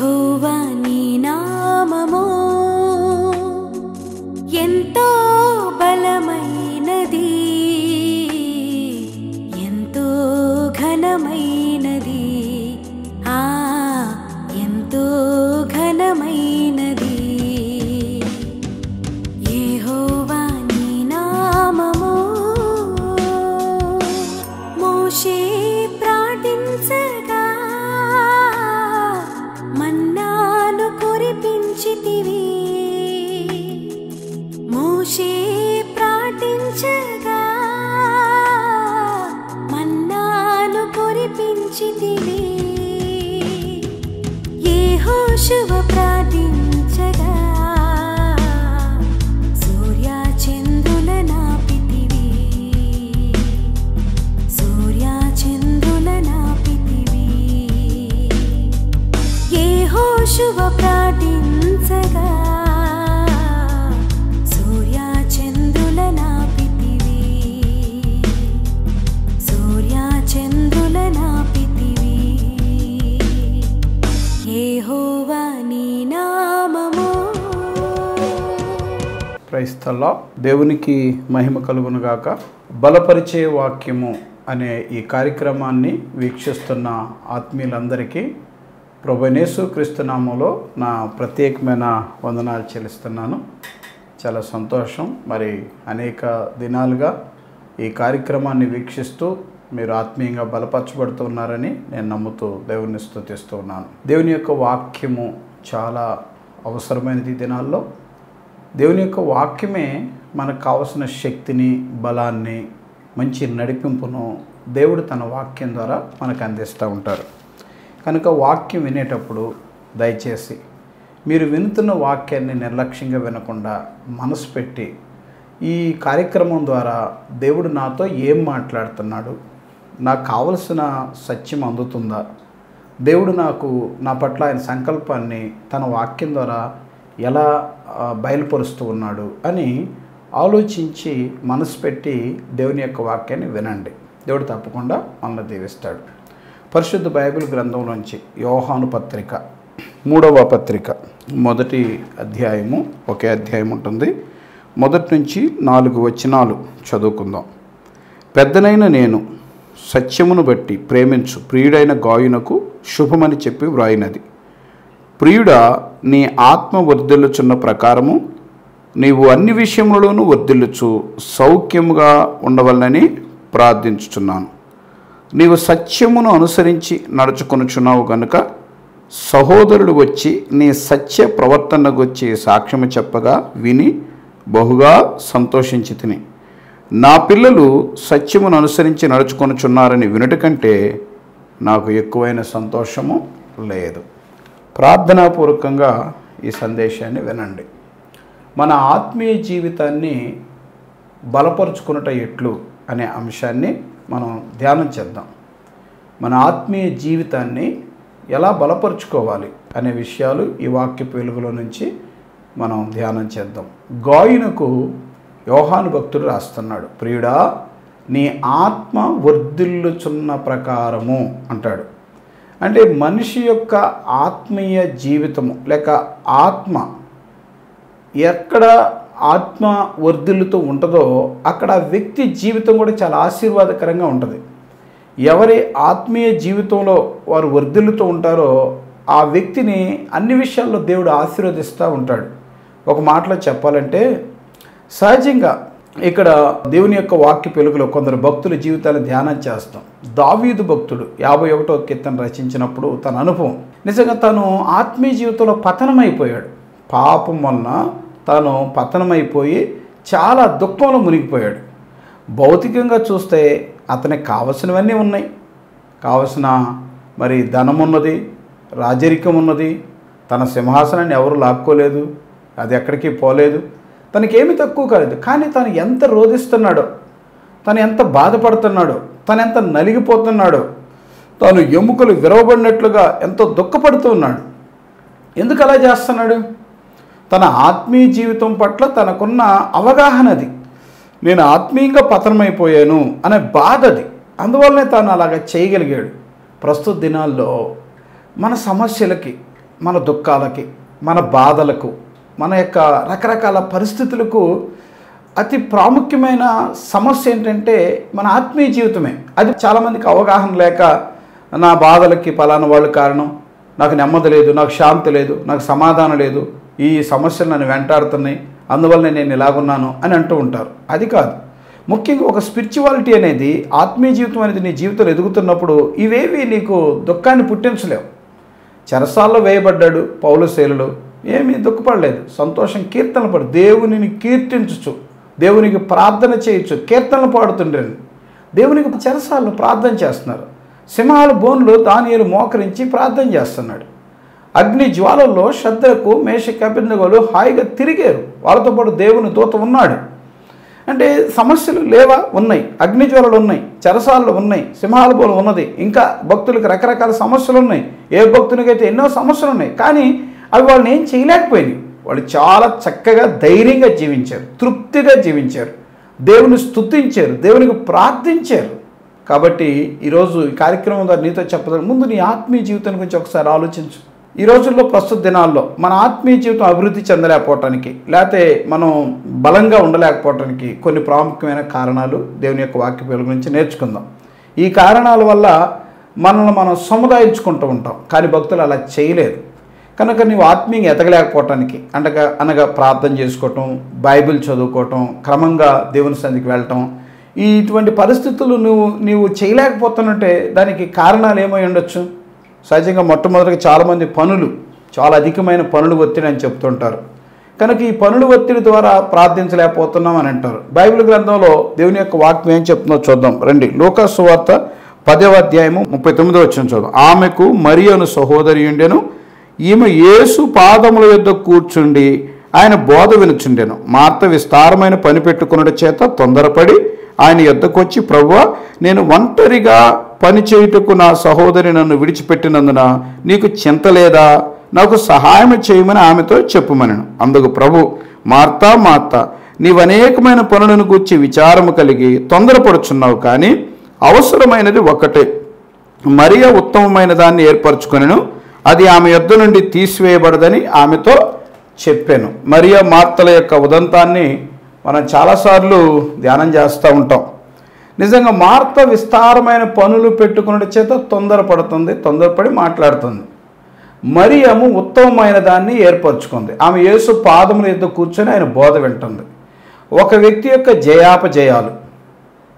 యెహోవా నీ నామము ఎంతో బలమైనది, ఎంతో ఘనమైనది, ఎంతో ఘనమైనది. యెహోవా నీ నామము. మోషే ప్రార్థించగా మన్నాను కురిపించితివి. మోషే ప్రార్థించగా మన్నాను కురిపించితివి. యెహోషువ ప్రార్థించగా సూర్య చంద్రుల నాపితివి. సూర్య చంద్రుల నాపితివి. యెహోషువ ప్రార్థించగా సూర్య చంద్రుల నాపితివి. సూర్య చంద్రుల నాపితివి. యెహోవా నీ నామము. Praise the Lord. దేవునికి మహిమ కలుగును గాక. బలపరిచే వాక్యము అనే ఈ కార్యక్రమాన్ని వీక్షిస్తున్న ఆత్మీయులందరికీ ప్రభువైన యేసుక్రీస్తు నామములో నా ప్రత్యేకమైన వందనాలు చెల్లిస్తున్నాను. చాలా సంతోషం. మరి అనేక దినాలుగా ఈ కార్యక్రమాన్ని వీక్షిస్తూ మీరు ఆత్మీయంగా బలపరచబడుతున్నారని నేను నమ్ముతూ దేవుని స్తుతిస్తూ ఉన్నాను. దేవుని యొక్క వాక్యము చాలా అవసరమైనది. ఈ దినాల్లో దేవుని యొక్క వాక్యమే మనకు కావలసిన శక్తిని, బలాన్ని, మంచి నడిపింపును దేవుడు తన వాక్యం ద్వారా మనకు అందిస్తూ ఉంటారు. కనుక వాక్యం వినేటప్పుడు దయచేసి మీరు వినుతున్న వాక్యాన్ని నిర్లక్ష్యంగా వినకుండా మనసు పెట్టి ఈ కార్యక్రమం ద్వారా దేవుడు నాతో ఏం మాట్లాడుతున్నాడు, నాకు కావలసిన సత్యం అందుతుందా, దేవుడు నా పట్ల ఆయన సంకల్పాన్ని తన వాక్యం ద్వారా ఎలా బయలుపరుస్తూ ఉన్నాడు అని ఆలోచించి మనసు పెట్టి దేవుని యొక్క వాక్యాన్ని వినండి. దేవుడు తప్పకుండా మనల్ని దీవిస్తాడు. పరిశుద్ధ బైబిల్ గ్రంథంలోంచి యోహాను పత్రిక 3వ పత్రిక 1వ అధ్యాయము, ఒకే అధ్యాయం ఉంటుంది. 1 నుంచి 4 వచనాలు చదువుకుందాం. పెద్దనైన నేను సత్యమును బట్టి ప్రేమించు ప్రియుడైన గాయునకు శుభమని చెప్పి వ్రాయినది. ప్రియుడా, నీ ఆత్మ వర్ధిల్లుచున్న ప్రకారము నీవు అన్ని విషయములలోనూ వర్ధిల్లుచు సౌఖ్యముగా ఉండవలనని ప్రార్థించుచున్నాను. నీవు సత్యమును అనుసరించి నడుచుకొనుచున్నావు గనుక సహోదరుడు వచ్చి నీ సత్య ప్రవర్తనకు వచ్చి సాక్ష్యము చెప్పగా విని బహుగా సంతోషించి తిని. నా పిల్లలు సత్యమును అనుసరించి నడుచుకొనుచున్నారని వినుట కంటే నాకు ఎక్కువైన సంతోషము లేదు. ప్రార్థనాపూర్వకంగా ఈ సందేశాన్ని వినండి. మన ఆత్మీయ జీవితాన్ని బలపరుచుకునుట ఎట్లు అనే అంశాన్ని మనం ధ్యానం చేద్దాం. మన ఆత్మీయ జీవితాన్ని ఎలా బలపరుచుకోవాలి అనే విషయాలు ఈ వాక్యపు వెలుగులో నుంచి మనం ధ్యానం చేద్దాం. గాయునకు యోహాను భక్తుడు రాస్తున్నాడు, ప్రియుడా నీ ఆత్మ వర్ధిల్లుచున్న ప్రకారము అంటాడు. అంటే మనిషి యొక్క ఆత్మీయ జీవితము లేక ఆత్మ ఎక్కడ ఆత్మ వర్ధిల్లుతూ ఉంటుందో అక్కడ వ్యక్తి జీవితం కూడా చాలా ఆశీర్వాదకరంగా ఉంటుంది. ఎవరి ఆత్మీయ జీవితంలో వారు వర్ధిల్లుతూ ఉంటారో ఆ వ్యక్తిని అన్ని విషయాల్లో దేవుడు ఆశీర్వదిస్తూ ఉంటాడు. ఒక మాటలో చెప్పాలంటే సహజంగా ఇక్కడ దేవుని యొక్క వాక్య వెలుగులో కొందరు భక్తుల జీవితాలను ధ్యానం చేస్తాం. దావీదు భక్తుడు 51వ కీర్తన రచించినప్పుడు తన అనుభవం నిజంగా తను ఆత్మీయ జీవితంలో పతనమైపోయాడు. పాపం వలన తాను పతనమైపోయి చాలా దుఃఖంలో మునిగిపోయాడు. భౌతికంగా చూస్తే అతనికి కావలసినవన్నీ ఉన్నాయి. కావలసిన మరి ధనం ఉన్నది, రాజరికం ఉన్నది, తన సింహాసనాన్ని ఎవరు లాక్కోలేదు, అది ఎక్కడికి పోలేదు, తనకేమీ తక్కువ కాలేదు. కానీ తను ఎంత రోధిస్తున్నాడో, తను ఎంత బాధపడుతున్నాడో, తను ఎంత నలిగిపోతున్నాడో, తాను ఎముకలు విరవబడినట్లుగా ఎంతో దుఃఖపడుతూ ఉన్నాడు. ఎందుకు అలా చేస్తున్నాడు? తన ఆత్మీయ జీవితం పట్ల తనకున్న అవగాహనది. నేను ఆత్మీయంగా పతనమైపోయాను అనే బాధ అది. అందువల్లనే తాను అలాగ చేయగలిగాడు. ప్రస్తుత దినాల్లో మన సమస్యలకి, మన దుఃఖాలకి, మన బాధలకు, మన యొక్క రకరకాల పరిస్థితులకు అతి ప్రాముఖ్యమైన సమస్య ఏంటంటే మన ఆత్మీయ జీవితమే. అది చాలామందికి అవగాహన లేక నా బాధలకి పలానా వాళ్ళు కారణం, నాకు నెమ్మది లేదు, నాకు శాంతి లేదు, నాకు సమాధానం లేదు, ఈ సమస్యలు నన్ను వెంటాడుతున్నాయి, అందువల్ల నేను ఇలాగున్నాను అని అంటూ ఉంటారు. అది కాదు. ముఖ్యంగా ఒక స్పిరిచువాలిటీ అనేది, ఆత్మీయ జీవితం అనేది నీ జీవితంలో ఎదుగుతున్నప్పుడు ఇవేవి నీకు దుఃఖాన్ని పుట్టించలేవు. చెరసాల్లో వేయబడ్డాడు పౌలు శీలుడు, ఏమీ దుఃఖపడలేదు, సంతోషం కీర్తనలు పడు, దేవునిని కీర్తించచ్చు, దేవునికి ప్రార్థన చేయొచ్చు, కీర్తనలు పాడుతుండేను. దేవునికి చెరసాలను ప్రార్థన చేస్తున్నారు. సింహాల బోన్లు దానియేలు మోకరించి ప్రార్థన చేస్తున్నాడు. అగ్ని జ్వాలల్లో షద్రకు మేషకు అబేద్నెగోలు హాయిగా తిరిగారు, వాళ్ళతో పాటు దేవుని దూత ఉన్నాడు. అంటే సమస్యలు లేవా? ఉన్నాయి. అగ్ని జ్వాలలు ఉన్నాయి, చెరసాలు ఉన్నాయి, సింహాల బోను ఉన్నది, ఇంకా భక్తులకు రకరకాల సమస్యలు ఉన్నాయి. ఏ భక్తునికైతే ఎన్నో సమస్యలు ఉన్నాయి, కానీ అవి వాళ్ళని ఏం చేయలేకపోయినాయి. వాళ్ళు చాలా చక్కగా ధైర్యంగా జీవించారు, తృప్తిగా జీవించారు, దేవుని స్తుతించారు, దేవునికి ప్రార్థించారు. కాబట్టి ఈరోజు ఈ కార్యక్రమం ద్వారా నీతో చెప్పడం ముందు నీ ఆత్మీయ జీవితం గురించి ఒకసారి ఆలోచించు. ఈ రోజుల్లో ప్రస్తుత దినాల్లో మన ఆత్మీయ జీవితం అభివృద్ధి చెందలేకపోవటానికి, లేకపోతే మనం బలంగా ఉండలేకపోవటానికి కొన్ని ప్రాముఖ్యమైన కారణాలు దేవుని యొక్క వాక్య వెలుగు నుంచి నేర్చుకుందాం. ఈ కారణాల వల్ల మనల్ని మనం సముదాయించుకుంటూ ఉంటాం, కానీ భక్తులు అలా చేయలేదు. కనుక నీవు ఆత్మీయంగా ఎదగలేకపోవటానికి అనగా ప్రార్థన చేసుకోవటం, బైబిల్ చదువుకోవటం, క్రమంగా దేవుని సన్నిధికి వెళ్ళటం, ఇటువంటి పరిస్థితులు నీవు చేయలేకపోతున్నట్టే దానికి కారణాలు ఏమై ఉండొచ్చు? సహజంగా మొట్టమొదటిగా చాలామంది చాలా అధికమైన పనులు ఒత్తిడి అని చెప్తుంటారు. కనుక ఈ పనులు ఒత్తిడి ద్వారా ప్రార్థించలేకపోతున్నాం అని అంటారు. బైబిల్ గ్రంథంలో దేవుని యొక్క వాక్యం ఏం చెప్తుందో చూద్దాం రండి. లూకా సువార్త 10వ అధ్యాయము 39వ వచనం చూద్దాం. ఆమెకు మరియను సహోదరి ఉండెను, ఈమె యేసు పాదముల యొద్ద కూర్చుండి ఆయన బోధ వినుచుండెను. మార్త విస్తారమైన పని పెట్టుకున్నట చేత తొందరపడి ఆయన యొద్దకు వచ్చి, ప్రభువా, నేను ఒంటరిగా పని చేయుటకు నా సహోదరి నన్ను విడిచిపెట్టినందున నీకు చింత లేదా? నాకు సహాయం చేయమని ఆమెతో చెప్పుమనెను. అందుకు ప్రభు, మార్తా మార్తా, నీవు అనేకమైన పనులను గూర్చి విచారము కలిగి తొందరపడుచున్నావు, కానీ అవసరమైనది ఒక్కటే. మరియ ఉత్తమమైన దాన్ని ఏర్పరచుకొనెను, అది ఆమె యొద్ద నుండి తీసివేయబడదని ఆమెతో చెప్పాను. మరియ మార్తల యొక్క ఉదంతాన్ని మనం చాలాసార్లు ధ్యానం చేస్తూ ఉంటాం. నిజంగా మార్త విస్తారమైన పనులు పెట్టుకున్న చేత తొందరపడి మాట్లాడుతుంది. మరియము ఉత్తమమైన దాన్ని ఏర్పరచుకుంది. ఆమె యేసు పాదముల యొద్ద కూర్చొని ఆయన బోధ వింటుంది. ఒక వ్యక్తి యొక్క జయాపజయాలు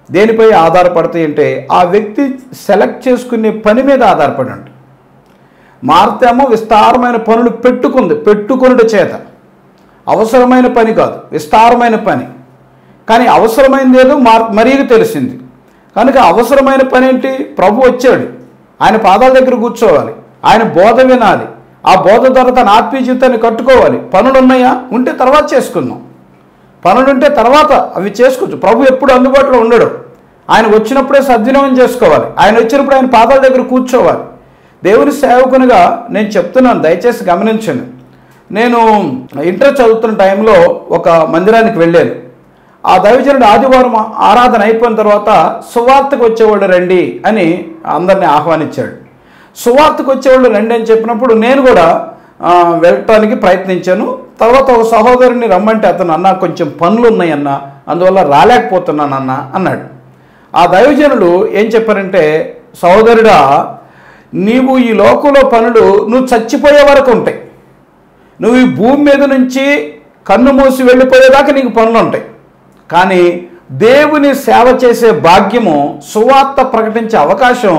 దేనిపై ఆధారపడతాయి అంటే ఆ వ్యక్తి సెలెక్ట్ చేసుకునే పని మీద ఆధారపడి ఉంటుంది. మార్తేమో విస్తారమైన పనులు పెట్టుకునుట చేత, అవసరమైన పని కాదు, విస్తారమైన పని, కానీ అవసరమైనది ఏదో మరియకు తెలిసింది. కనుక అవసరమైన పని ఏంటి? ప్రభు వచ్చాడు, ఆయన పాదాల దగ్గర కూర్చోవాలి, ఆయన బోధ వినాలి, ఆ బోధ ద్వారా తన ఆత్మీయ జీవితాన్ని కట్టుకోవాలి. పనులు ఉన్నాయా? ఉంటే తర్వాత చేసుకుందాం. పనులుంటే తర్వాత అవి చేసుకోవచ్చు. ప్రభు ఎప్పుడు అందుబాటులో ఉండడు. ఆయన వచ్చినప్పుడే సద్వినియోగం చేసుకోవాలి. ఆయన వచ్చినప్పుడు ఆయన పాదాల దగ్గర కూర్చోవాలి. దేవుని సేవకునిగా నేను చెప్తున్నాను, దయచేసి గమనించండి. నేను ఇంటర్ చదువుతున్న టైంలో ఒక మందిరానికి వెళ్ళాను. ఆ దైవజనుడు ఆదివారం ఆరాధన అయిపోయిన తర్వాత సువార్తకు వచ్చేవాళ్ళు రండి అని అందరినీ ఆహ్వానించాడు. సువార్తకు వచ్చేవాళ్ళు రండి అని చెప్పినప్పుడు నేను కూడా వెళ్ళటానికి ప్రయత్నించాను. తర్వాత ఒక సహోదరుని రమ్మంటే అతను, అన్న కొంచెం పనులు ఉన్నాయన్న, అందువల్ల రాలేకపోతున్నానన్న అన్నాడు. ఆ దైవజనుడు ఏం చెప్పారంటే, సహోదరుడా, నీవు ఈ లోకంలో పనులు నువ్వు చచ్చిపోయే వరకు ఉంటాయి. నువ్వు ఈ భూమి మీద నుంచి కన్ను మూసి వెళ్ళిపోయేదాకా నీకు పనులు ఉంటాయి. కానీ దేవుని సేవ చేసే భాగ్యము, సువార్త ప్రకటించే అవకాశం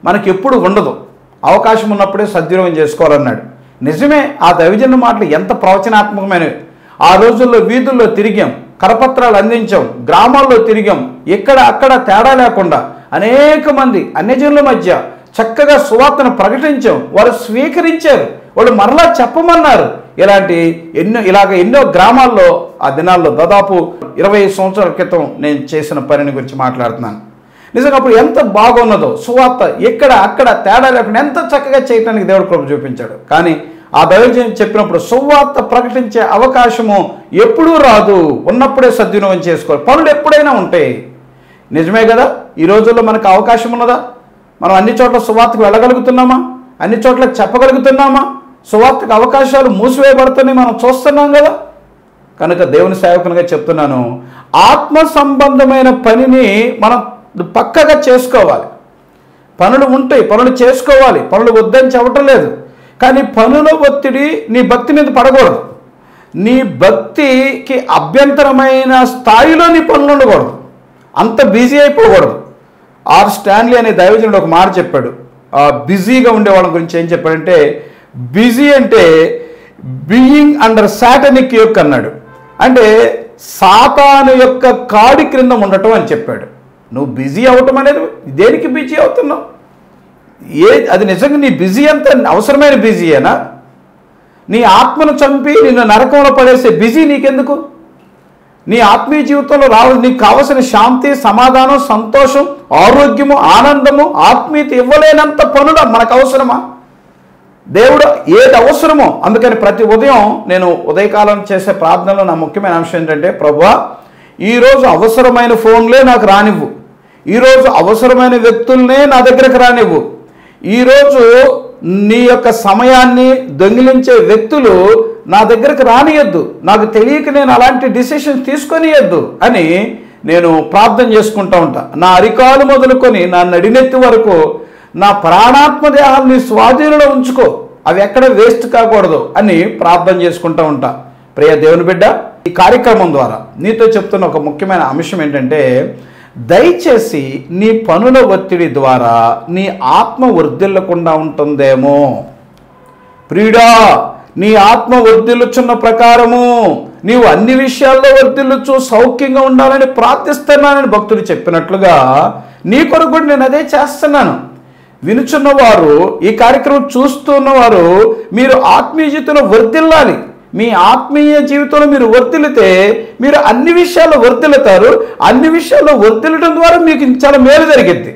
మనకి ఎప్పుడు ఉండదు. అవకాశం ఉన్నప్పుడే సద్వినియోగం చేసుకోవాలన్నాడు. నిజమే, ఆ దైవజనుల మాటలు ఎంత ప్రవచనాత్మకమైనవి. ఆ రోజుల్లో వీధుల్లో తిరిగాం, కరపత్రాలు అందించాం, గ్రామాల్లో తిరిగాం, ఇక్కడ అక్కడ తేడా లేకుండా అనేక మంది అన్యజనుల మధ్య చక్కగా సువార్తను ప్రకటించాం. వారు స్వీకరించారు, వాళ్ళు మరలా చెప్పమన్నారు. ఇలాగ ఎన్నో గ్రామాల్లో ఆ దినాల్లో దాదాపు 20 సంవత్సరాల క్రితం నేను చేసిన పనిని గురించి మాట్లాడుతున్నాను. నిజంగా అప్పుడు ఎంత బాగున్నదో సువార్త, ఎక్కడ అక్కడ తేడా లేకుండా ఎంత చక్కగా చేయటానికి దేవుడు కృప చూపించాడు. కానీ ఆ దైవజనం చెప్పినప్పుడు సువార్త ప్రకటించే అవకాశము ఎప్పుడూ రాదు, ఉన్నప్పుడే సద్వినియోగం చేసుకోవాలి. పనులు ఎప్పుడైనా ఉంటాయి. నిజమే కదా? ఈ రోజుల్లో మనకు అవకాశం ఉన్నదా? మనం అన్ని చోట్ల సువార్తకు వెళ్ళగలుగుతున్నామా? అన్ని చోట్ల చెప్పగలుగుతున్నామా? సువార్తకు అవకాశాలు మూసివేయబడుతున్నాయి, మనం చూస్తున్నాం కదా. కనుక దేవుని సేవకునిగా చెప్తున్నాను, ఆత్మ సంబంధమైన పనిని మనం పక్కగా చేసుకోవాలి. పనులు ఉంటాయి, పనులు చేసుకోవాలి, పనులు వద్దని చెప్పటం లేదు. కానీ పనుల ఒత్తిడి నీ భక్తి మీద పడకూడదు. నీ భక్తికి అభ్యంతరమైన స్థాయిలో నీ పనులు ఉండకూడదు, అంత బిజీ అయిపోకూడదు. ఆర్ స్టాన్లీ అనే దైవజనుడు ఒక మాట చెప్పాడు, బిజీగా ఉండే వాళ్ళ గురించి. ఏం చెప్పాడంటే, బిజీ అంటే బీయింగ్ అండర్ సాటనిక్ యోక్ అన్నాడు. అంటే సాతాను యొక్క కాడి క్రింద ఉండటం అని చెప్పాడు. నువ్వు బిజీ అవటం అనేది దేనికి బిజీ అవుతున్నావు? అది నిజంగా నీ బిజీ అంత అవసరమైన బిజీయేనా? నీ ఆత్మను చంపి నిన్ను నరకంలో పడేసే బిజీ నీకెందుకు? నీ ఆత్మీయ జీవితంలో నీకు కావలసిన శాంతి, సమాధానం, సంతోషం, ఆరోగ్యము, ఆనందము, ఆత్మీయత ఇవ్వలేనంత పనులు మనకు అవసరమా? దేవుడు ఏది అవసరమో. అందుకని ప్రతి ఉదయం నేను ఉదయకాలం చేసే ప్రార్థనలో నా ముఖ్యమైన అంశం ఏంటంటే, ప్రభువా ఈరోజు అవసరమైన ఫోన్లే నాకు రానివ్వు, ఈరోజు అవసరమైన వ్యక్తుల్నే నా దగ్గరకు రానివ్వు, ఈరోజు నీ యొక్క సమయాన్ని దొంగిలించే వ్యక్తులు నా దగ్గరకు రానియద్దు, నాకు తెలియక నేను అలాంటి డిసిషన్స్ తీసుకొనియద్దు అని నేను ప్రార్థన చేసుకుంటూ ఉంటా. నా అరికాలు మొదలుకొని నా నడినెత్తి వరకు నా ప్రాణాత్మ దేహాన్ని స్వాధీనంలో ఉంచుకో, అవి ఎక్కడ వేస్ట్ కాకూడదు అని ప్రార్థన చేసుకుంటూ ఉంటా. ప్రియ దేవుని బిడ్డ, ఈ కార్యక్రమం ద్వారా నీతో చెప్తున్న ఒక ముఖ్యమైన అంశం ఏంటంటే, దయచేసి నీ పనుల ఒత్తిడి ద్వారా నీ ఆత్మ వర్ధిల్లకుండా ఉంటుందేమో. ప్రియుడా, నీ ఆత్మ వర్ధిల్లుచున్న ప్రకారము నీవు అన్ని విషయాల్లో వర్ధిల్లుచు సౌఖ్యంగా ఉండాలని ప్రార్థిస్తున్నానని భక్తుడు చెప్పినట్లుగా నీ కొరకు కూడా నేను అదే చేస్తున్నాను. వినుచున్నవారు, ఈ కార్యక్రమం చూస్తున్నవారు, మీరు ఆత్మీయ జీవితంలో వర్ధిల్లాలి. మీ ఆత్మీయ జీవితంలో మీరు వర్ధిల్లితే మీరు అన్ని విషయాల్లో వర్ధిల్లుతారు. అన్ని విషయాల్లో వర్ధిల్లడం ద్వారా మీకు చాలా మేలు జరిగింది.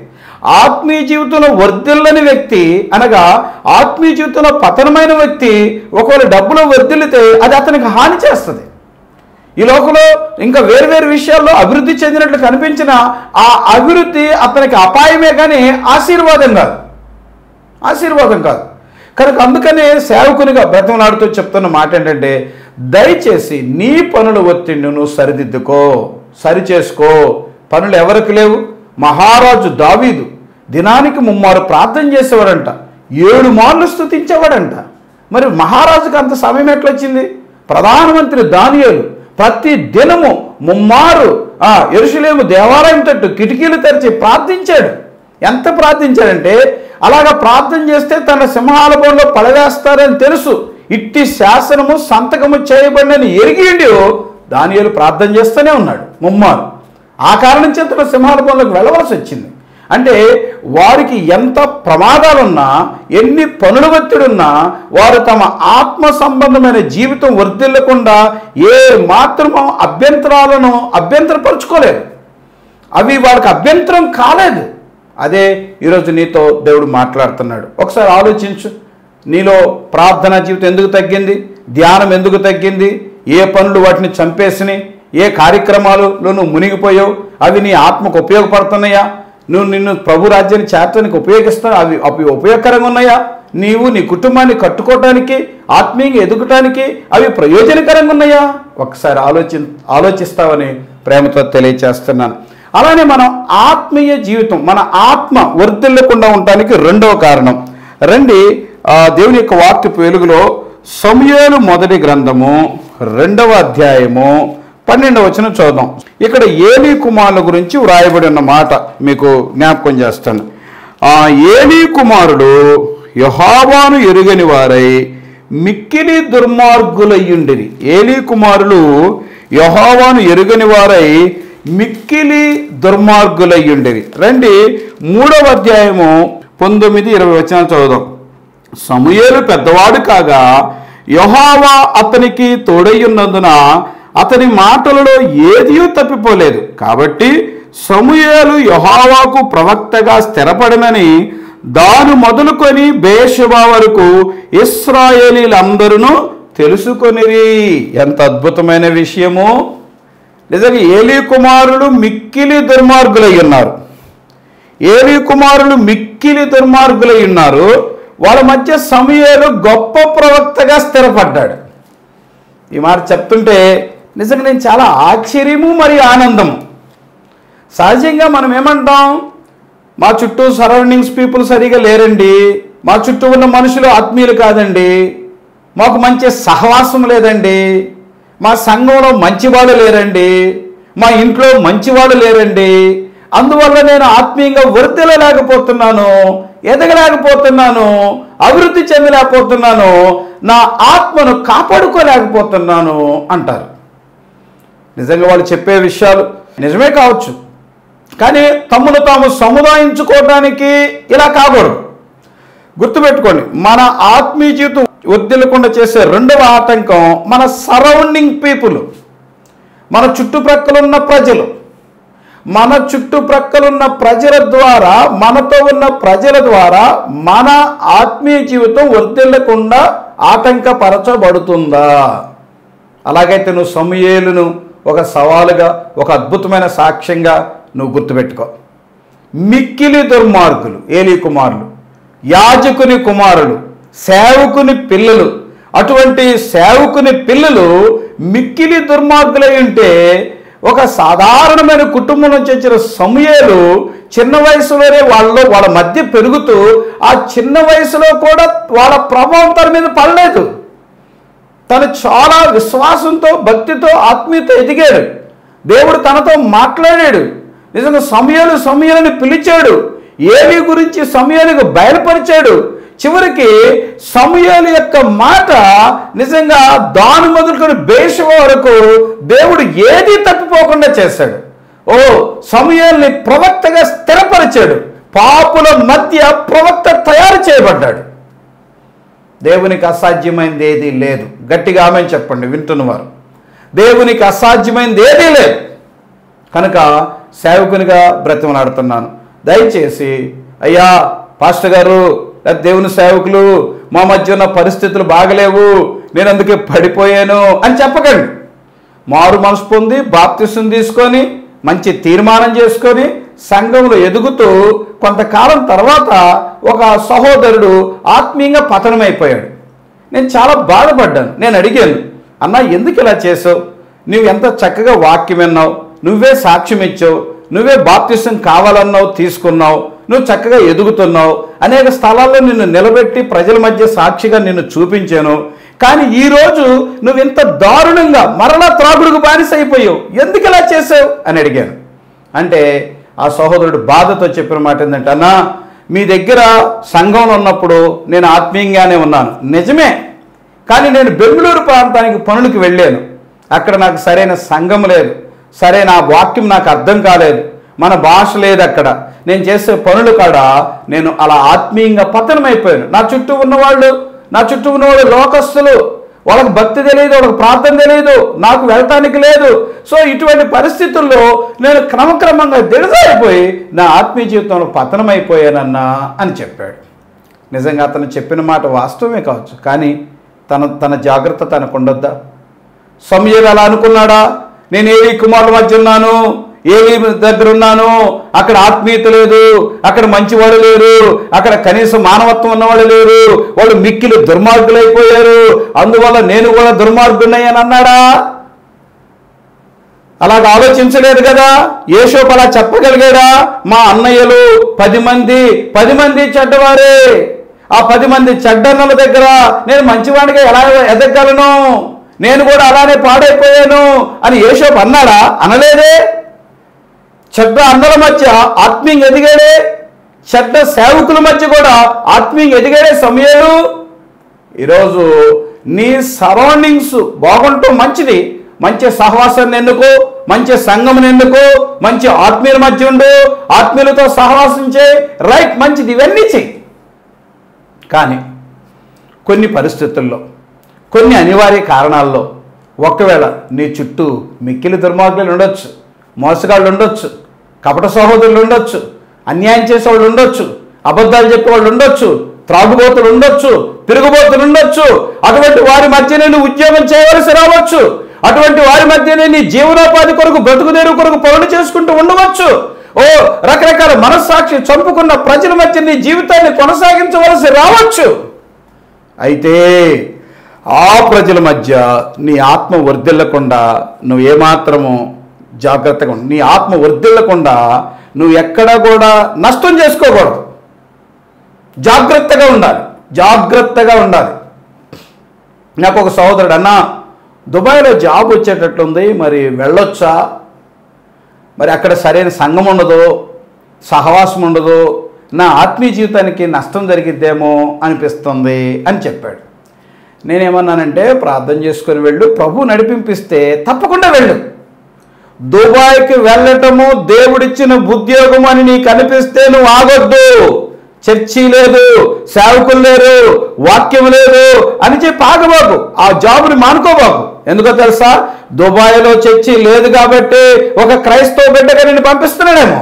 ఆత్మీయ జీవితంలో వర్ధిల్లని వ్యక్తి, అనగా ఆత్మీయ జీవితంలో పతనమైన వ్యక్తి ఒకవేళ డబ్బులో వర్ధిల్లితే అది అతనికి హాని చేస్తుంది. ఈ లోకంలో ఇంకా వేరు వేరు విషయాల్లో అభివృద్ధి చెందినట్లు కనిపించిన ఆ అభివృద్ధి అతనికి అపాయమే కానీ ఆశీర్వాదం కాదు. కనుక అందుకనే సేవకునిగా బ్రతమలాడుతూ చెప్తున్న మాట ఏంటంటే, దయచేసి నీ పనుల ఒత్తిడిని నువ్వు సరిదిద్దుకో, సరిచేసుకో. పనులు ఎవరికి లేవు? మహారాజు దావీదు దినానికి 3 మారు ప్రార్థన చేసేవాడంట, 7 మార్లు స్తుతించేవాడంట. మరి మహారాజుకు అంత సమయం ఎట్లొచ్చింది? ప్రధానమంత్రి దానియేలు ప్రతి దినము 3 మారు యెరూషలేము దేవాలయం తట్టు కిటికీలు తెరిచి ప్రార్థించాడు. ఎంత ప్రార్థించాడంటే, అలాగా ప్రార్థన చేస్తే తన సింహాలపంలో పడవేస్తారని తెలుసు. ఇట్టి శాసనము సంతకము చేయబడినని ఎరిగిండి దానియేలు ప్రార్థన చేస్తూనే ఉన్నాడు 3 మారు. ఆ కారణం చేత తన సింహాలపంలోకి వెళ్ళవలసి వచ్చింది. అంటే వారికి ఎంత ప్రమాదాలున్నా, ఎన్ని పనుల ఒత్తిడున్నా, వారు తమ ఆత్మ సంబంధమైన జీవితం వర్ధిల్లకుండా ఏ మాత్రమో అభ్యంతరపరుచుకోలేదు. అవి వాళ్ళకి అభ్యంతరం కాలేదు. అదే ఈరోజు నీతో దేవుడు మాట్లాడుతున్నాడు. ఒకసారి ఆలోచించు, నీలో ప్రార్థనా జీవితం ఎందుకు తగ్గింది? ధ్యానం ఎందుకు తగ్గింది? ఏ పనులు వాటిని చంపేసినాయి? ఏ కార్యక్రమాలలో నువ్వు మునిగిపోయావు? అవి నీ ఆత్మకు ఉపయోగపడుతున్నాయా? నిన్ను ప్రభు రాజ్యాన్ని చేర్చడానికి ఉపయోగిస్తావు? అవి ఉపయోగకరంగా ఉన్నాయా? నీవు నీ కుటుంబాన్ని కట్టుకోవటానికి, ఆత్మీయంగా ఎదుగటానికి అవి ప్రయోజనకరంగా ఉన్నాయా? ఒకసారి ఆలోచిస్తావని ప్రేమతో తెలియచేస్తున్నాను. అలానే మనం ఆత్మీయ జీవితం, మన ఆత్మ వర్ధిల్లకుండా ఉండటానికి రెండవ కారణం. రండి, దేవుని యొక్క వాక్యపు వెలుగులో సమూయేలు మొదటి గ్రంథము 2వ అధ్యాయము 12వ వచనం చూద్దాం. ఇక్కడ ఏలీ కుమారుల గురించి వ్రాయబడి ఉన్న మాట మీకు జ్ఞాపకం చేస్తాను. ఏలీ కుమారుడు యెహోవాను ఎరుగని వారై మిక్కిలి దుర్మార్గులయ్యుండిరి. ఏలీ కుమారులు యెహోవాను ఎరుగని వారై మిక్కిలి దుర్మార్గులయ్యుండిరి. రండి, 3వ అధ్యాయము 19-20 వచనాలు చదువుదాం. సమూయేలు పెద్దవాడు కాగా యెహోవా అతనికి తోడయ్యున్నందున అతని మాటలలో ఏదియూ తప్పిపోలేదు. కాబట్టి సమూయేలు యెహోవాకు ప్రవక్తగా స్థిరపడనని దాను మొదలుకొని బేర్షెబా వరకు ఇశ్రాయేలీలందరూ తెలుసుకొనిరి. ఎంత అద్భుతమైన విషయము! నిజంగా ఏలీ కుమారులు మిక్కిలి దుర్మార్గులై ఉన్నారు. వాళ్ళ మధ్య సమూయేలు గొప్ప ప్రవక్తగా స్థిరపడ్డాడు. ఈ మాట చెప్తుంటే నిజంగా నేను చాలా ఆశ్చర్యము మరియు ఆనందము. సహజంగా మనం ఏమంటాం, మా చుట్టూ సరౌండింగ్స్ పీపుల్ సరిగా లేరండి, మా చుట్టూ ఉన్న మనుషులు ఆత్మీయులు కాదండి, మాకు మంచి సహవాసం లేదండి, మా సంఘంలో మంచివాళ్ళు లేరండి, మా ఇంట్లో మంచివాళ్ళు లేరండి, అందువల్ల నేను ఆత్మీయంగా వర్ధిల్లలేకపోతున్నాను, ఎదగలేకపోతున్నాను, అభివృద్ధి చెందలేకపోతున్నాను, నా ఆత్మను కాపాడుకోలేకపోతున్నాను అంటారు. నిజంగా వాళ్ళు చెప్పే విషయాలు నిజమే కావచ్చు, కానీ తమను తాము సముదాయించుకోవడానికి ఇలా కాకూడదు. గుర్తుపెట్టుకోండి, మన ఆత్మీయ జీవితం వర్ధిల్లకుండా చేసే రెండవ ఆటంకం మన సరౌండింగ్ పీపుల్, మన చుట్టుప్రక్కలున్న ప్రజలు. మన చుట్టుప్రక్కలున్న ప్రజల ద్వారా, మనతో ఉన్న ప్రజల ద్వారా మన ఆత్మీయ జీవితం వర్ధిల్లకుండా ఆటంకపరచబడుతుందా? అలాగైతే నువ్వు సమూయేలును ఒక సవాలుగా, ఒక అద్భుతమైన సాక్ష్యంగా నువ్వు గుర్తుపెట్టుకో. మిక్కిలి దుర్మార్గులు ఏలీ కుమారులు, యాజకుని కుమారులు, సేవకుని పిల్లలు. అటువంటి సేవకుని పిల్లలు మిక్కిలి దుర్మార్గులై ఉంటే, ఒక సాధారణమైన కుటుంబం నుంచి వచ్చిన సమూయేలు చిన్న వయసులోనే వాళ్ళ మధ్య పెరుగుతూ, ఆ చిన్న వయసులో కూడా వాళ్ళ ప్రభావం తన మీద పడలేదు. తను చాలా విశ్వాసంతో, భక్తితో, ఆత్మీయతో ఎదిగాడు. దేవుడు తనతో మాట్లాడాడు. నిజంగా సమూయేలుని పిలిచాడు. ఏలీ గురించి సమూయేలుకు బయలుపరిచాడు. చివరికి సమూయేలు యొక్క మాట నిజంగా దాను మొదలుకొని బేషువ వరకు దేవుడు ఏదీ తప్పిపోకుండా చేశాడు. సమూయేలుని ప్రవక్తగా స్థిరపరిచాడు. పాపుల మధ్య ప్రవక్త తయారు చేయబడ్డాడు. దేవునికి అసాధ్యమైనది ఏదీ లేదు. గట్టిగా ఆమేన్ చెప్పండి వింటున్నవారు. దేవునికి అసాధ్యమైనది ఏదీ లేదు. కనుక సేవకునిగా బ్రతిమలాడుతున్నాను, దయచేసి అయ్యా పాస్టర్ గారు, దేవుని సేవకులు, మా మధ్య ఉన్న పరిస్థితులు బాగలేవు, నేను అందుకే పడిపోయాను అని చెప్పకండి. మారు మనసు పొంది బాప్తిసం తీసుకొని మంచి తీర్మానం చేసుకొని సంఘంలో ఎదుగుతూ కొంతకాలం తర్వాత ఒక సహోదరుడు ఆత్మీయంగా పతనమైపోయాడు. నేను చాలా బాధపడ్డాను. నేను అడిగాను, అన్నా ఎందుకు ఇలా చేసావు? నువ్వు ఎంత చక్కగా వాక్యం విన్నావు, నువ్వే సాక్ష్యం ఇచ్చావు, నువ్వే బాప్తిసం కావాలన్నావు, తీసుకున్నావు, నువ్వు చక్కగా ఎదుగుతున్నావు, అనేక స్థలాల్లో నిన్ను నిలబెట్టి ప్రజల మధ్య సాక్షిగా నిన్ను చూపించాను, కానీ ఈరోజు నువ్వు ఇంత దారుణంగా మరలా త్రాగుడుకు బానిస అయిపోయావు, ఎందుకు ఇలా చేసావు అని అడిగాను. అంటే ఆ సహోదరుడు బాధతో చెప్పిన మాట ఏంటంటే, అన్నా మీ దగ్గర సంఘంలో ఉన్నప్పుడు నేను ఆత్మీయంగానే ఉన్నాను, నిజమే, కానీ నేను బెంగళూరు ప్రాంతానికి పనులకు వెళ్ళాను. అక్కడ నాకు సరైన సంఘం లేదు, సరైన వాక్యం నాకు అర్థం కాలేదు, మన భాష లేదు అక్కడ, నేను చేసే పనులు కాడ నేను అలా ఆత్మీయంగా పతనమైపోయాను. నా చుట్టూ ఉన్నవాళ్ళు లోకస్తులు, వాళ్ళకి భక్తి తెలియదు, వాళ్ళకి ప్రార్థన తెలియదు, నాకు వెళ్ళటానికి లేదు. సో ఇటువంటి పరిస్థితుల్లో నేను క్రమక్రమంగా దిగజారిపోయి నా ఆత్మీయ జీవితంలో పతనమైపోయానన్నా అని చెప్పాడు. నిజంగా అతను చెప్పిన మాట వాస్తవమే కావచ్చు, కానీ తన జాగ్రత్త తనకు ఉండొద్దా? సమూయేలు అలా అనుకున్నాడా? నేను ఏలీ కుమారుల మధ్య ఉన్నాను, ఏలీ దగ్గర ఉన్నాను, అక్కడ ఆత్మీయత లేదు, అక్కడ మంచివాడు లేరు, అక్కడ కనీసం మానవత్వం ఉన్నవాడు లేరు, వాళ్ళు మిక్కిలి దుర్మార్గులైపోయారు, అందువల్ల నేను కూడా దుర్మార్గున్నాయని అన్నాడా? అలాగ ఆలోచించలేదు కదా. యేషోపు అలా చెప్పగలిగాడా? మా అన్నయ్యలు 10 మంది చెడ్డవారే, ఆ 10 మంది చెడ్డన్నల దగ్గర నేను మంచివాడిగా ఎలా ఎదగలను, నేను కూడా అలానే పాడైపోయాను అని యేషోపు అన్నాడా? అనలేదే. చెడ్డ అన్నల మధ్య ఆత్మీయంగా ఎదిగాడే, చెడ్డ సేవకుల మధ్య కూడా ఆత్మీయంగా ఎదిగాడే సమూయేలు. ఈరోజు నీ సరౌండింగ్స్ బాగుంటాం మంచిది, మంచి సహవాసాన్ని ఎన్నుకో, మంచి సంఘం ఎన్నుకో, మంచి ఆత్మీయుల మధ్య ఉండు, ఆత్మీయులతో సహవాసం చేయి, రైట్, మంచిది, ఇవన్నీ చెయ్యి. కానీ కొన్ని పరిస్థితుల్లో, కొన్ని అనివార్య కారణాల్లో ఒకవేళ నీ చుట్టూ మిక్కిలి దుర్మార్గులు ఉండొచ్చు, మోసగాళ్ళు ఉండొచ్చు, కపట సహోదరులు ఉండొచ్చు, అన్యాయం చేసేవాళ్ళు ఉండొచ్చు, అబద్ధాలు చెప్పేవాళ్ళు ఉండొచ్చు, త్రాగుబోతులు ఉండొచ్చు, తిరుగుబోతులు ఉండొచ్చు. అటువంటి వారి మధ్యనే నువ్వు ఉద్యోగం చేయవలసి రావచ్చు. అటువంటి వారి మధ్యనే నీ జీవనోపాధి కొరకు, బ్రతుకుదేరు కొరకు పనులు చేసుకుంటూ ఉండవచ్చు. రకరకాల మనస్సాక్షి చంపుకున్న ప్రజల మధ్య నీ జీవితాన్ని కొనసాగించవలసి రావచ్చు. అయితే ఆ ప్రజల మధ్య నీ ఆత్మ వర్ధిల్లకుండా నువ్వు ఏమాత్రము జాగ్రత్తగా ఉండు. నీ ఆత్మ వర్ధిల్లకుండా నువ్వు ఎక్కడా కూడా నష్టం చేసుకోకూడదు. జాగ్రత్తగా ఉండాలి. నాకు ఒక సహోదరుడు, అన్న దుబాయ్లో జాబ్ వచ్చేటట్లుంది, మరి వెళ్ళొచ్చా? మరి అక్కడ సరైన సంఘం ఉండదు, సహవాసం ఉండదు, నా ఆత్మీయ జీవితానికి నష్టం జరిగిద్దేమో అనిపిస్తుంది అని చెప్పాడు. నేనేమన్నానంటే, ప్రార్థన చేసుకొని వెళ్ళు, ప్రభు నడిపింపిస్తే తప్పకుండా వెళ్ళు. దుబాయ్కి వెళ్ళటము దేవుడిచ్చిన ఉద్యోగం అని నీకు అనిపిస్తే నువ్వు ఆగొద్దు. చర్చి లేదు, సేవకులు లేరు, వాక్యం లేదు అని చెప్పి ఆగబాకు, ఆ జాబుని మానుకోబాకు. ఎందుకో తెలుసా? దుబాయ్లో చర్చి లేదు కాబట్టి ఒక క్రైస్తవ బిడ్డగా నేను పంపిస్తున్నాడేమో.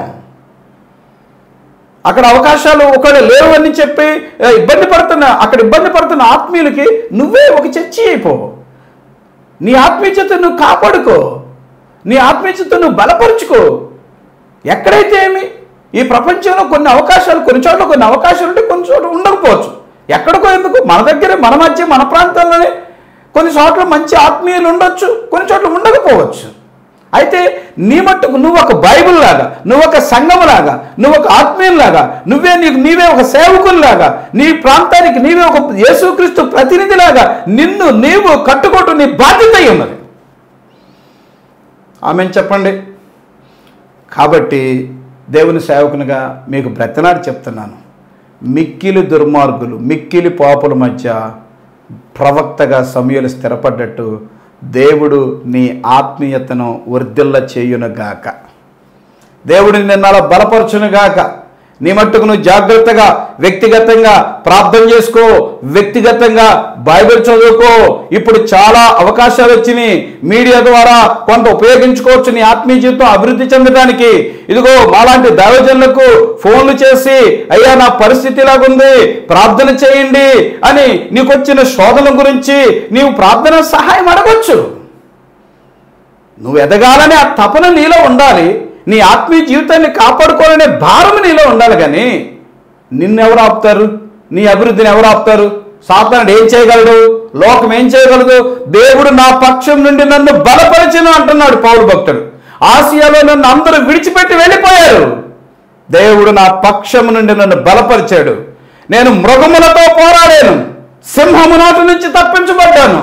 అక్కడ అవకాశాలు ఒకవేళ లేవు అని చెప్పి అక్కడ ఇబ్బంది పడుతున్న ఆత్మీయులకి నువ్వే ఒక చర్చి అయిపో. నీ ఆత్మీయత నువ్వు కాపాడుకో, నీ ఆత్మీయత నువ్వు బలపరుచుకో. ఎక్కడైతే ఏమి ఈ ప్రపంచంలో కొన్ని చోట్ల కొన్ని అవకాశాలు ఉంటే కొన్ని చోట్ల ఉండకపోవచ్చు. ఎక్కడికో ఎందుకు, మన దగ్గరే, మన మధ్య, మన ప్రాంతాల్లోనే కొన్ని చోట్ల మంచి ఆత్మీయులు ఉండొచ్చు, కొన్ని చోట్ల ఉండకపోవచ్చు. అయితే నీ మట్టుకు నువ్వు ఒక బైబిల్ లాగా, నువ్వు ఒక సంఘంలాగా, నువ్వు ఒక ఆత్మీయులాగా, నీవే ఒక సేవకుల్లాగా, నీ ప్రాంతానికి నీవే ఒక యేసుక్రీస్తు ప్రతినిధిలాగా నిన్ను నీవు కట్టుకోవటం నీ బాధ్యత అయి ఉన్నది. ఆమెను చెప్పండి. కాబట్టి దేవుని సేవకునిగా మీకు బ్రతనాడు చెప్తున్నాను, మిక్కిలి దుర్మార్గులు, మిక్కిలి పాపుల మధ్య ప్రవక్తగా సమూయేలు స్థిరపడ్డట్టు దేవుడు నీ ఆత్మీయతను వర్ధిల్ల చేయునుగాక. దేవుడిని నిన్ను అలా బలపరచునుగాక. నీ మట్టుకు నువ్వు జాగ్రత్తగా వ్యక్తిగతంగా ప్రార్థన చేసుకో, వ్యక్తిగతంగా బైబిల్ చదువుకో. ఇప్పుడు చాలా అవకాశాలు వచ్చినాయి, మీడియా ద్వారా కొంత ఉపయోగించుకోవచ్చు నీ ఆత్మీయ జీవితం అభివృద్ధి చెందడానికి. ఇదిగో మాలాంటి దైవజనులకు ఫోన్లు చేసి, అయ్యా నా పరిస్థితి ఇలాగుంది, ప్రార్థన చేయండి అని నీకు వచ్చిన శోధన గురించి నీవు ప్రార్థన సహాయం అడగొచ్చు. నువ్వు ఎదగాలని ఆ తపన నీలో ఉండాలి, నీ ఆత్మీయ జీవితాన్ని కాపాడుకోవాలనే భారం నీలో ఉండాలి. కానీ నిన్నెవరు ఆపుతారు? నీ అభివృద్ధిని ఎవరు ఆపుతారు? సాతానుడు ఏం చేయగలడు? లోకం ఏం చేయగలదు? దేవుడు నా పక్షం నుండి నన్ను బలపరిచెను అంటున్నాడు పౌలు భక్తుడు. ఆసియాలో నన్ను అందరూ విడిచిపెట్టి వెళ్ళిపోయారు, దేవుడు నా పక్షం నుండి నన్ను బలపరిచాడు. నేను మృగములతో పోరాడాను, సింహము నోటి నుంచి తప్పించబడ్డాను.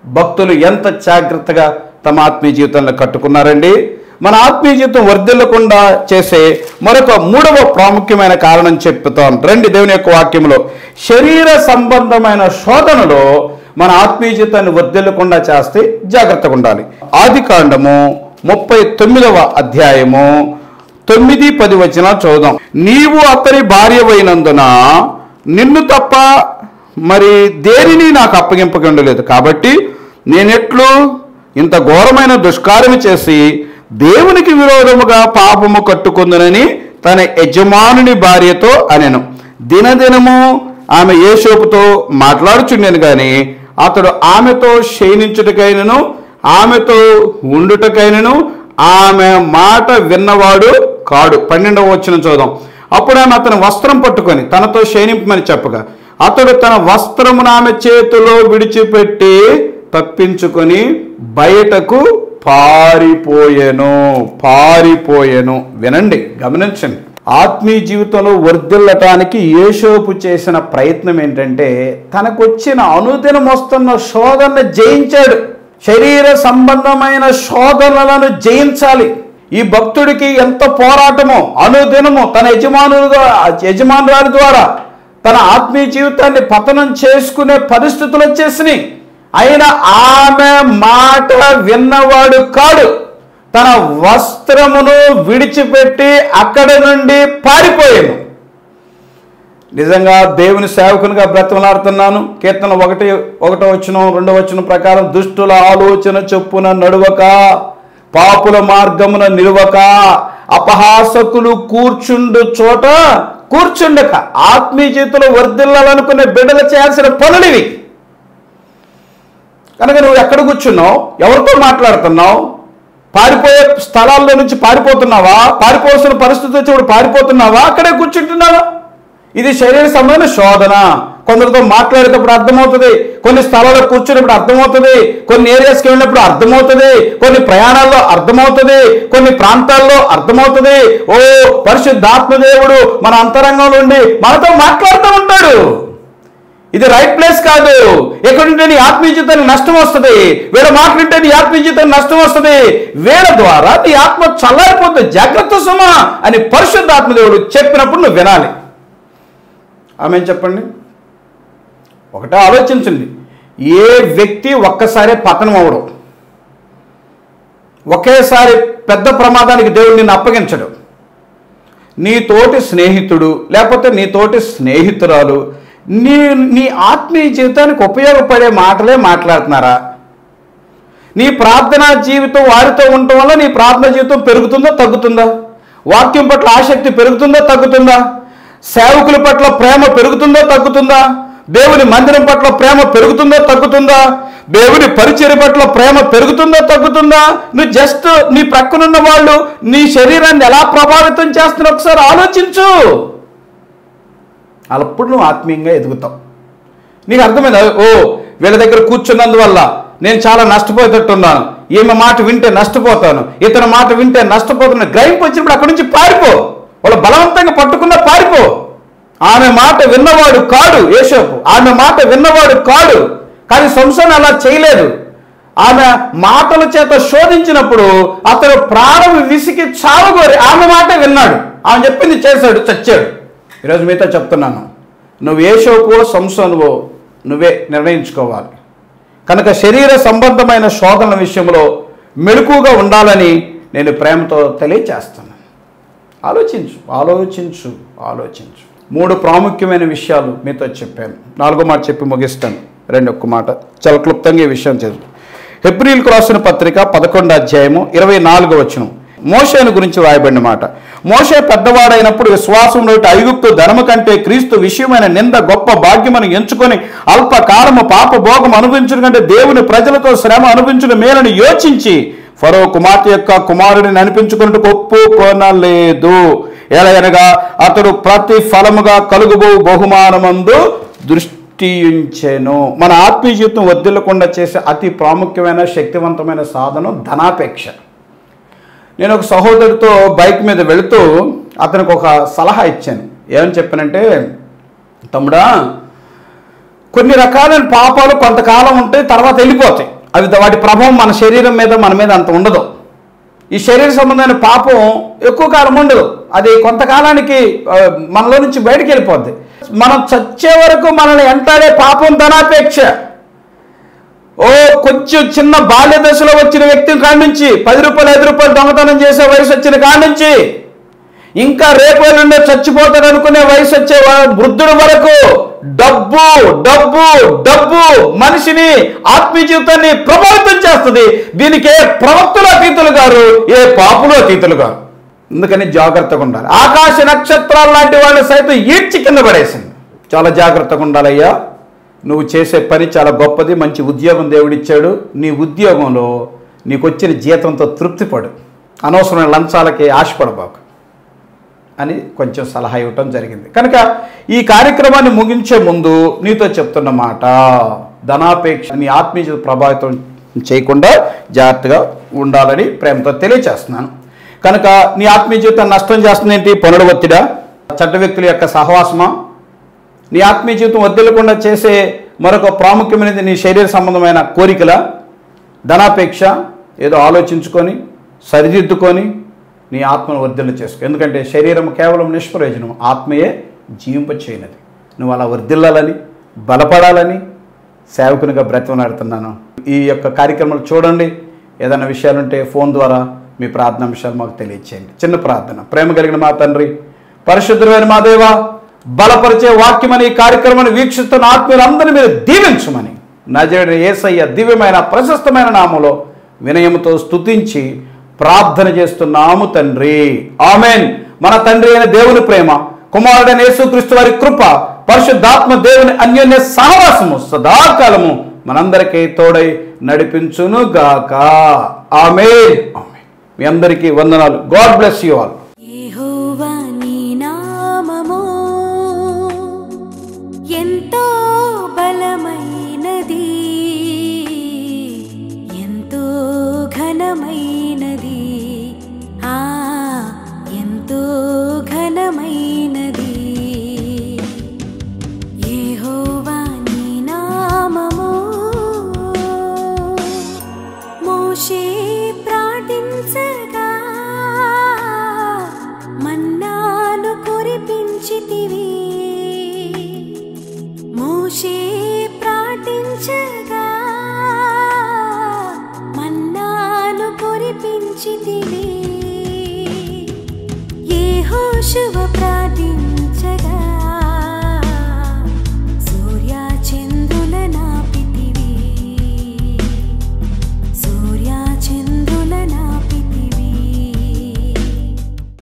భక్తులు ఎంత జాగ్రత్తగా తమ ఆత్మీయ జీవితంలో కట్టుకున్నారండి. మన ఆత్మీయ జీవితం వర్ధిల్లకుండా చేసే మరొక మూడవ ప్రాముఖ్యమైన కారణం చెప్తాం. రండి దేవుని యొక్క వాక్యంలో, శరీర సంబంధమైన శోధనలో మన ఆత్మీయ జీవితాన్ని వర్ధిల్లకుండా చేస్తే జాగ్రత్తగా ఉండాలి. ఆదికాండము 39వ అధ్యాయము 9-10 వచనాలు చదువుదాం. నీవు అతని భార్యవైనందున నిన్ను తప్ప మరి దేనిని నాకు అప్పగింపకుండలేదు, కాబట్టి నేనెట్లు ఇంత ఘోరమైన దుష్కార్యము చేసి దేవునికి విరోధముగా పాపము కట్టుకుందునని తన యజమానుని భార్యతో అనెను. దినదినము ఆమె యోసేపుతో మాట్లాడుచుండెను, కానీ అతడు ఆమెతో శయనించుటకైనను ఆమెతో ఉండుటకైనను ఆమె మాట విన్నవాడు కాడు. 12వ వచనం చూద్దాం. అప్పుడు ఆమె అతని వస్త్రం పట్టుకొని తనతో శయనింపమని చెప్పగా అతడు తన వస్త్రమును ఆమె చేతిలో విడిచిపెట్టి తప్పించుకొని బయటకు పారిపోయెను. వినండి, గమనించండి. ఆత్మీయ జీవితంలో వర్ధిల్లటానికి యోసేపు చేసిన ప్రయత్నం ఏంటంటే, తనకొచ్చిన అనుదినం వస్తున్న శోధనను జయించాడు. శరీర సంబంధమైన శోధనలను జయించాలి. ఈ భక్తుడికి ఎంత పోరాటమో, అనుదినము తన యజమానురాలి ద్వారా తన ఆత్మీయ జీవితాన్ని పతనం చేసుకునే పరిస్థితులు వచ్చేసినాయి. అయినా ఆమె మాట విన్నవాడు కాడు. తన వస్త్రమును విడిచిపెట్టి అక్కడి నుండి పారిపోయాను. నిజంగా దేవుని సేవకునిగా బ్రతమలాడుతున్నాను. కీర్తన 1:1 వచనం 2వ వచనం ప్రకారం, దుష్టుల ఆలోచన చొప్పున నడువక, పాపుల మార్గమున నిలువక, అపహాసకులు కూర్చుండు చోట కూర్చుండక. ఆత్మీయ జీవితంలో వర్ధిల్లాలనుకునే బిడ్డలు చేయాల్సిన పనులు ఇవి. కనుక నువ్వు ఎక్కడ కూర్చున్నావు, ఎవరితో మాట్లాడుతున్నావు, పారిపోయే స్థలాల్లో నుంచి పారిపోతున్నావా? పారిపోవాల్సిన పరిస్థితి వచ్చినప్పుడు పారిపోతున్నావా? అక్కడే కూర్చుంటున్నావా? ఇది శరీర సంబంధమైన శోధన. కొందరితో మాట్లాడేటప్పుడు అర్థమవుతుంది, కొన్ని స్థలాల్లో కూర్చున్నప్పుడు అర్థమవుతుంది, కొన్ని ఏరియాస్కి వెళ్ళినప్పుడు అర్థమవుతుంది, కొన్ని ప్రయాణాల్లో అర్థమవుతుంది, కొన్ని ప్రాంతాల్లో అర్థమవుతుంది. ఓ పరిశుద్ధాత్మదేవుడు మన అంతరంగంలో ఉండి మనతో మాట్లాడుతూ ఉంటాడు. ఇది రైట్ ప్లేస్ కాదు. ఎక్కడుంటే నీ ఆత్మీయ జీవితానికి నష్టం వస్తుంది, వీళ్ళ మాటలుంటే నీ ఆత్మీయ జీవితానికి నష్టం వస్తుంది, వీళ్ళ ద్వారా నీ ఆత్మ చల్లారిపోతుంది, జాగ్రత్త సుమా అని పరిశుద్ధాత్మదేవుడు చెప్పినప్పుడు నువ్వు వినాలి. ఆమె చెప్పండి. ఒకటే ఆలోచించండి, ఏ వ్యక్తి ఒక్కసారి పతనం అవడం, ఒకేసారి పెద్ద ప్రమాదానికి దేవుడు నిన్ను అప్పగించడు. నీ తోటి స్నేహితుడు లేకపోతే నీ తోటి స్నేహితురాలు నీ ఆత్మీయ జీవితానికి ఉపయోగపడే మాటలే మాట్లాడుతున్నారా? నీ ప్రార్థనా జీవితం వారితో ఉండటం వల్ల నీ ప్రార్థనా జీవితం పెరుగుతుందా తగ్గుతుందా? వాక్యం పట్ల ఆసక్తి పెరుగుతుందా తగ్గుతుందా? సేవకుల పట్ల ప్రేమ పెరుగుతుందా తగ్గుతుందా? దేవుని మందిరం పట్ల ప్రేమ పెరుగుతుందా తగ్గుతుందా? దేవుని పరిచర్య పట్ల ప్రేమ పెరుగుతుందా తగ్గుతుందా? నువ్వు జస్ట్ నీ ప్రక్కనున్న వాళ్ళు నీ శరీరాన్ని ఎలా ప్రభావితం చేస్తున్నా ఒకసారి ఆలోచించు. అప్పుడు నువ్వు ఆత్మీయంగా ఎదుగుతావు. నీకు అర్థమైందా? ఓ వీళ్ళ దగ్గర కూర్చున్నందువల్ల నేను చాలా నష్టపోయేటట్టున్నాను, ఈమె మాట వింటే నష్టపోతాను, ఇతని మాట వింటే నష్టపోతున్నా, గ్రహింపు వచ్చినప్పుడు అక్కడి నుంచి పారిపో. వాళ్ళు బలవంతంగా పట్టుకున్నా పారిపో. ఆమె మాట విన్నవాడు కాడు యోసేపు, ఆమె మాట విన్నవాడు కాడు. కానీ సంసోను అలా చేయలేదు. ఆమె మాటల చేత శోధించినప్పుడు అతను ప్రాణం విసికి చావగోరి ఆమె మాట విన్నాడు, ఆమె చెప్పింది చేశాడు, చచ్చాడు. ఈరోజు మీతో చెప్తున్నాను, నువ్వు యోసేపువో సంసోనువో నువ్వే నిర్ణయించుకోవాలి. కనుక శరీర సంబంధమైన శోధనల విషయంలో మెలకుగా ఉండాలని నేను ప్రేమతో తెలియచేస్తున్నాను. ఆలోచించు ఆలోచించు ఆలోచించు. 3 ప్రాముఖ్యమైన విషయాలు మీతో చెప్పాను. 4వ మాట చెప్పి ముగిస్తాను. 2వ మాట చాలా క్లుప్తంగా ఈ విషయం చదువు. హెబ్రీయులకు రాసిన పత్రిక 11వ అధ్యాయము 24వ వచనం మోషేను గురించి రాయబడిన మాట. మోషే పెద్దవాడైనప్పుడు విశ్వాసంలో ఐగుప్తు ధనము కంటే క్రీస్తు విషయమైన నింద గొప్ప భాగ్యమని ఎంచుకొని అల్పకాలము పాప భోగం అనుభవించడం కంటే దేవుని ప్రజలతో శ్రమ అనుభవించడం మేలని యోచించి ఫరో కుమార్తె యొక్క కుమారుడిని అనిపించుకున్నట్టు ఒప్పుకొనలేదు. ఎలాగనగా అతడు ప్రతి ఫలముగా కలుగుబో బహుమానమందు దృష్టి ఉంచెను. మన ఆత్మీయ జీవితం వర్ధిల్లకుండా చేసే అతి ప్రాముఖ్యమైన శక్తివంతమైన సాధనం ధనాపేక్ష. నేను ఒక సహోదరుడితో బైక్ మీద వెళుతూ అతనికి ఒక సలహా ఇచ్చాను. ఏమని చెప్పానంటే, తమ్ముడా, కొన్ని రకాలైన పాపాలు కొంతకాలం ఉంటాయి, తర్వాత వెళ్ళిపోతాయి. అవి వాటి ప్రభావం మన శరీరం మీద మన మీద అంత ఉండదు. ఈ శరీర సంబంధమైన పాపం ఎక్కువ కాలం ఉండదు, అది కొంతకాలానికి మనలో నుంచి బయటికి వెళ్ళిపోద్ది. మనం చచ్చే వరకు మనల్ని ఎంటాడే పాపం ధనాపేక్ష. ఓ కొంచెం చిన్న బాల్య దశలో వచ్చిన వ్యక్తి కాడి నుంచి 10 రూపాయలు 5 రూపాయలు దొంగతనం చేసే వయసు వచ్చిన కాడి నుంచి ఇంకా రేపు నుండే చచ్చిపోతాడు అనుకునే వయసు వచ్చే వృద్ధుడు వరకు డబ్బు డబ్బు డబ్బు మనిషిని ఆత్మీయ జీవితాన్ని ప్రభావితం చేస్తుంది. దీనికి ఏ ప్రవక్తలు అతీతులు గారు, ఏ పాపులు అతీతులు గారు. అందుకని జాగ్రత్తగా ఉండాలి. ఆకాశ నక్షత్రాలు లాంటి వాళ్ళు సైతం ఈడ్చి కింద పడేసింది. చాలా జాగ్రత్తగా ఉండాలయ్యా. నువ్వు చేసే పని చాలా గొప్పది, మంచి ఉద్యోగం దేవుడిచ్చాడు. నీ ఉద్యోగంలో నీకు వచ్చిన జీతంతో తృప్తిపడు, అనవసరమైన లంచాలకి ఆశపడబాకు అని కొంచెం సలహా ఇవ్వటం జరిగింది. కనుక ఈ కార్యక్రమాన్ని ముగించే ముందు నీతో చెప్తున్న మాట, ధనాపేక్ష నీ ఆత్మీయ ప్రభావితం చేయకుండా జాగ్రత్తగా ఉండాలని ప్రేమతో తెలియచేస్తున్నాను. కనుక నీ ఆత్మీయ జీవితాన్ని నష్టం చేస్తుంది ఏంటి? పనుల ఒత్తిడా, చెడ్డ వ్యక్తుల యొక్క సహవాసమా? నీ ఆత్మీయ జీవితం వర్ధిల్లకుండా చేసే మరొక ప్రాముఖ్యమైనది నీ శరీర సంబంధమైన కోరికల, ధనాపేక్ష. ఏదో ఆలోచించుకొని సరిదిద్దుకొని నీ ఆత్మను వర్ధిల్ల చేసుకో. ఎందుకంటే శరీరం కేవలం నిష్ప్రయోజనం, ఆత్మయే జీవింపచేయనది. నువ్వు అలా వర్ధిల్లాలని, బలపడాలని సేవకునిగా బ్రతిమలాడుతున్నాను. ఈ యొక్క కార్యక్రమాలు చూడండి. ఏదైనా విషయాలుంటే ఫోన్ ద్వారా మీ ప్రార్థన విషయాలు మాకు తెలియచేయండి. చిన్న ప్రార్థన. ప్రేమ కలిగిన మా తండ్రి, పరిశుద్ధమైన మా దేవా, బలపరిచే వాక్యమని ఈ కార్యక్రమాన్ని వీక్షిస్తున్న ఆత్మీయులందరినీ మీరు దీవించమని నజరేయుడైన యేసయ్య దివ్యమైన ప్రశస్తమైన నామములో వినయముతో స్తుతించి ప్రార్థన చేస్తున్నాము తండ్రి. ఆమేన్. మన తండ్రి అయిన దేవుని ప్రేమ, కుమారుడైన యేసుక్రీస్తు వారి కృప, పరిశుద్ధాత్మ దేవుని అన్యోన్య సహవాసము సదాకాలము మనందరికీ తోడై నడిపించును గాక. ఆమేన్. ఆమేన్. మీ అందరికీ వందనాలు. God bless you all.